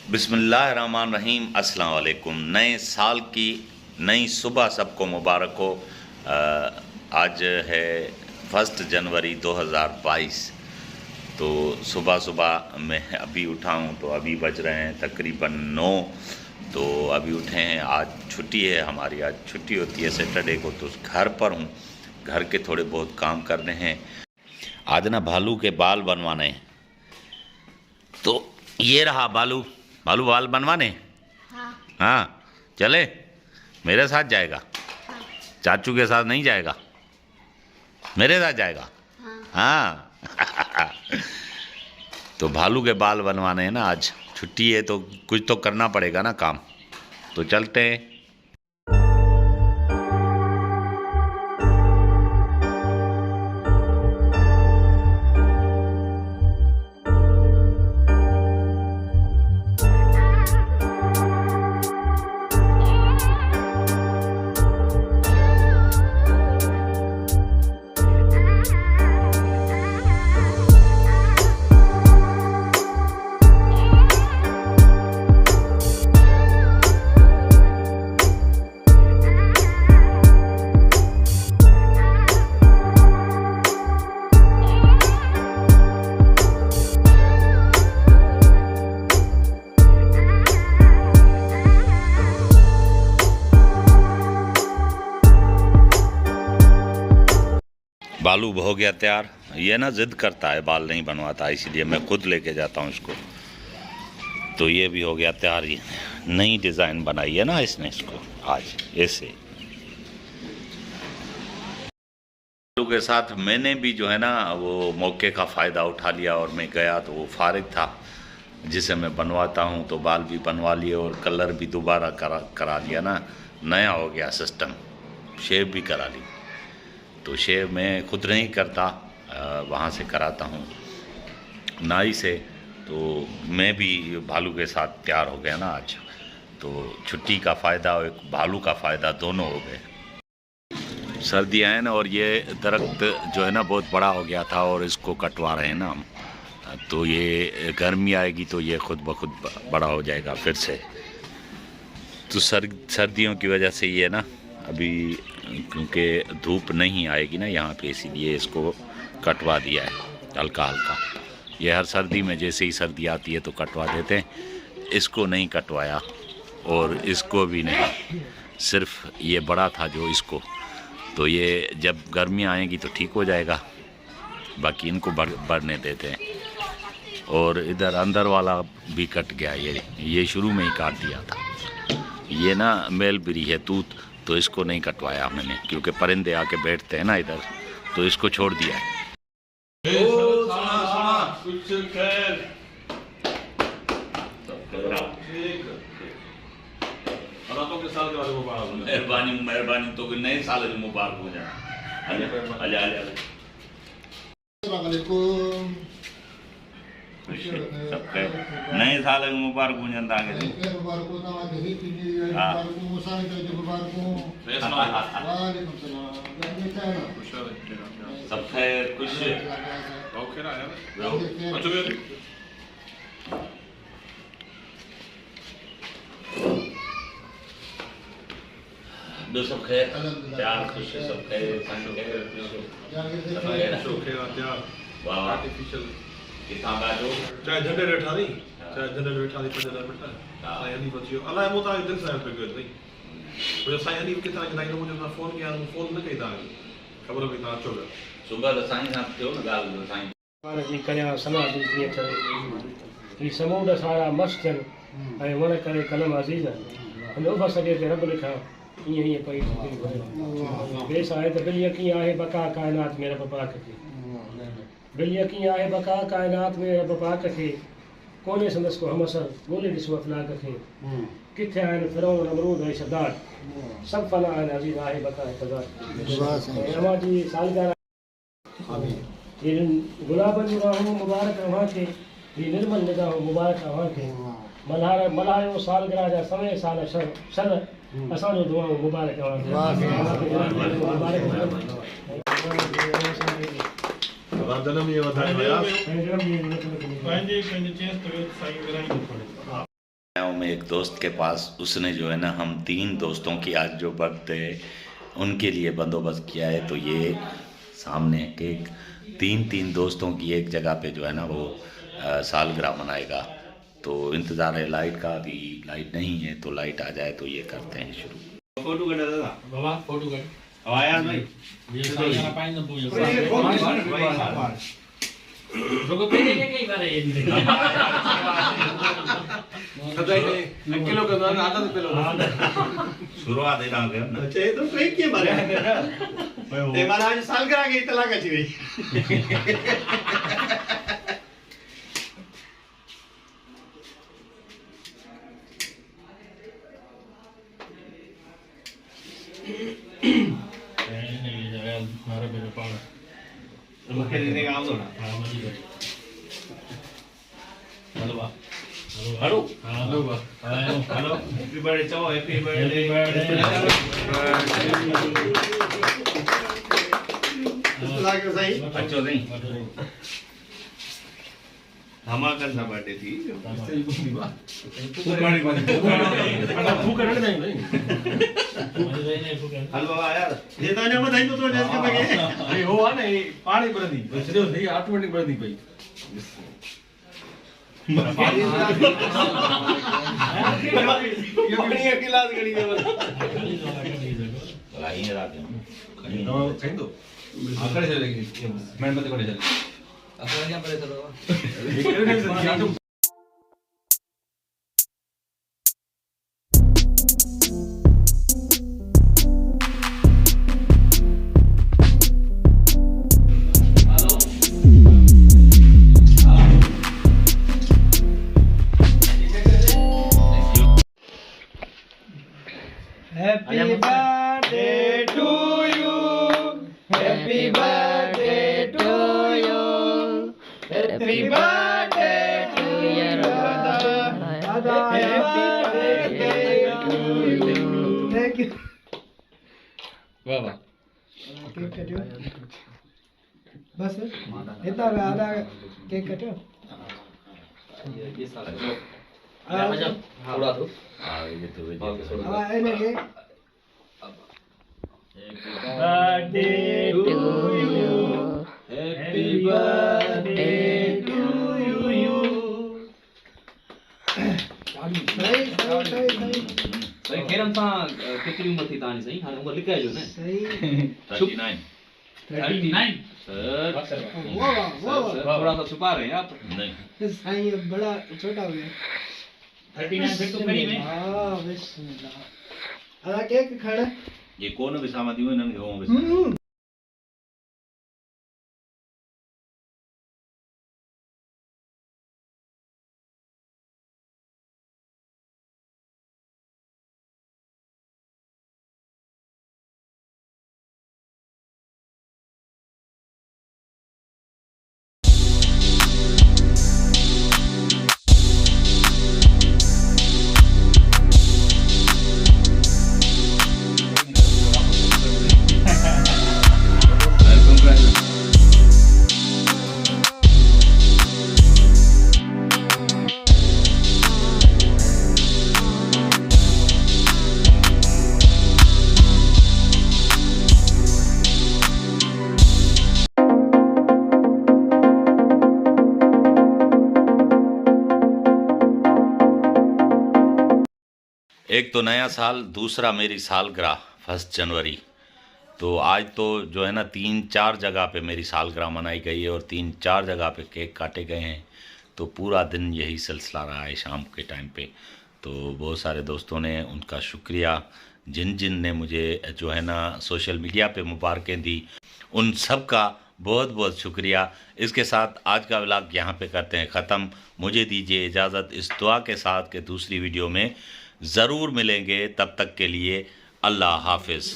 बिस्मिल्लाहिर्रहमानिर्रहीम। अस्सलाम वालेकुम। नए साल की नई सुबह सबको मुबारक हो। आज है 1 जनवरी 2022। तो सुबह सुबह मैं अभी उठा हूँ, तो अभी बज रहे हैं तकरीबन 9। तो अभी उठे हैं। आज छुट्टी है हमारी, आज छुट्टी होती है सैटरडे को। तो घर पर हूँ, घर के थोड़े बहुत काम करने हैं। आज ना भालू के बाल बनवाने हैं। तो ये रहा भालू बाल बनवाने। हाँ चले, मेरे साथ जाएगा? चाचू के साथ नहीं जाएगा, मेरे साथ जाएगा। हाँ तो भालू के बाल बनवाने हैं ना, आज छुट्टी है तो कुछ तो करना पड़ेगा ना काम। तो चलते हैं। बालू हो गया तैयार। ये ना जिद करता है, बाल नहीं बनवाता, इसीलिए मैं खुद लेके जाता हूँ इसको। तो ये भी हो गया तैयार। ये नई डिज़ाइन बनाई है ना इसने इसको आज ऐसे। बालू के साथ मैंने भी जो है ना वो मौके का फ़ायदा उठा लिया, और मैं गया तो वो फारिग था जिसे मैं बनवाता हूँ। तो बाल भी बनवा लिए और कलर भी दोबारा करा लिया ना, नया हो गया सिस्टम। शेव भी करा ली। तो शेव मैं खुद नहीं करता, वहाँ से कराता हूँ नाई से। तो मैं भी भालू के साथ तैयार हो गया ना आज। तो छुट्टी का फ़ायदा और एक भालू का फ़ायदा दोनों हो गए। सर्दियाँ हैं ना, और ये दरख्त जो है ना बहुत बड़ा हो गया था, और इसको कटवा रहे हैं ना हम। तो ये गर्मी आएगी तो ये खुद ब खुद बड़ा हो जाएगा फिर से। तो सर्दियों की वजह से ये ना अभी, क्योंकि धूप नहीं आएगी ना यहाँ पे, इसीलिए इसको कटवा दिया है हल्का हल्का। ये हर सर्दी में जैसे ही सर्दी आती है तो कटवा देते हैं। इसको नहीं कटवाया, और इसको भी नहीं, सिर्फ ये बड़ा था जो इसको। तो ये जब गर्मियाँ आएंगी तो ठीक हो जाएगा, बाकी इनको बढ़ने देते हैं। और इधर अंदर वाला भी कट गया, ये शुरू में ही काट दिया था। ये ना मेलबरी है तूत, तो इसको नहीं कटवाया मैंने, क्योंकि परिंदे आके बैठते हैं ना इधर, तो इसको छोड़ दिया है। मेहरबानी मेहरबानी, तो नए साल की मुबारक हो जाना। नए साल की मुबारक हो जाता है। सब खैर खुश दो, सब खैर प्यार खुश, सब खैर किताब जो चाहे झंडे बैठा नहीं, चाहे झंडे बैठा नहीं, 5000 बैठा साईं हनीफ बचियो अलाए मो ता दिल सां पे गयो नहीं। मुझे साईं हनीफ किथा के नहीं, मुझे फोन किया, फोन न कई ता खबर भी ता चो सुबह तो साईं साहब थियो न गाल तो साईं पाण जी कन्या समाधि थी अचे। ही समूड सारा मस्त आहिनि ऐं वण करे कलम अज़ीज़ आहिनि। हिन उभ सॼे ते रब लिखा ईअं ईअं पई बेस आहे त बिल यकीन आहे बका काइनात में रब पाक खे। बिल यकीन आहे बका काइनात में रब पाक खे। कोन्हे संदसि को हमसर ॻोल्हे ॾिसो अफ़लाक खे। किथे आहिनि फिरौन अमरूद ऐं शदाद, सभु फना आहिनि अज़ीज़ आहे बका हिफ़ाज़त। अवां जी सालगिरह गुलाब जी राहों मुबारक अव्हां खे, ही निर्मल निगाहों मुबारक अव्हां खे। मल्हायो सालगिरह जा समय साल शर, असांजो दुआऊं मुबारक अव्हां खे। जन्म ये वधाए वियासीं। पंहिंजे चेस साईं विराई मैं एक दोस्त के पास, उसने जो है ना हम 3 दोस्तों की आज जो बर्थडे उनके लिए बंदोबस्त किया है। तो ये सामने केक 3 दोस्तों की एक जगह पे जो है ना वो सालगिरह मनाएगा। तो इंतज़ार है लाइट का, अभी लाइट नहीं है, तो लाइट आ जाए तो ये करते हैं शुरू। फोटो कर दादा बाबा फोटो कर अब आया भाई ये सारा पानी न पूजो रोको पे कई बार ये किलो का आधा तो किलो शुरुआत है ना गया अच्छा ये तो कई के बारे ते मारा आज सालगिरह की इतला कची गई मारा मेरे पास मुखे देने का दो ना हेलो बा हेलो हेलो बा हेलो हैप्पी बर्थडे चाओ हैप्पी बर्थडे लागे सही अच्छो नहीं धमाका सा बर्थडे थी हेलो यार ये तो ने बताई तो जैसे के लगे अरे हो आ नहीं पानी बरदी सिर्फ नहीं ऑटोमेटिक बरदी भाई पानी का गिलास गड़ी दे लगाई है रात में कहीं तो आकर चले गए मैं बता करे चले असल क्या पड़े चलो Happy birthday to you. Happy birthday to you. Happy birthday to you, Dada. Happy birthday to you. Thank you. Baba cake कटियो बस इतना आधा केक कटियो ये साला थोड़ा तो हाँ ये तो अब आने के birthday to you. Happy birthday to you. सही सही सही सही सही खेरन सा कितनी उम्र थी तानी सही हां उम्र लिखा है जो ने सही 39 सर वो थोड़ा सा छुपा रहे हैं आप नहीं सही बड़ा छोटा हो गया 39 फिर तो करीब है हाँ बिस्मिल्लाह अरे केक खड़ा ये कौन विसामा दियो इन्हनि खे विसामा एक तो नया साल, दूसरा मेरी सालगिरह 1 जनवरी। तो आज तो जो है ना 3-4 जगह पे मेरी सालगिरह मनाई गई है और 3-4 जगह पे केक काटे गए हैं। तो पूरा दिन यही सिलसिला रहा है शाम के टाइम पे। तो बहुत सारे दोस्तों ने, उनका शुक्रिया, जिन जिन ने मुझे जो है ना सोशल मीडिया पे मुबारकें दी, उन सब का बहुत बहुत शुक्रिया। इसके साथ आज का व्लॉग यहाँ पे करते हैं ख़त्म। मुझे दीजिए इजाज़त इस दुआ के साथ कि दूसरी वीडियो में ज़रूर मिलेंगे। तब तक के लिए अल्लाह हाफिज़।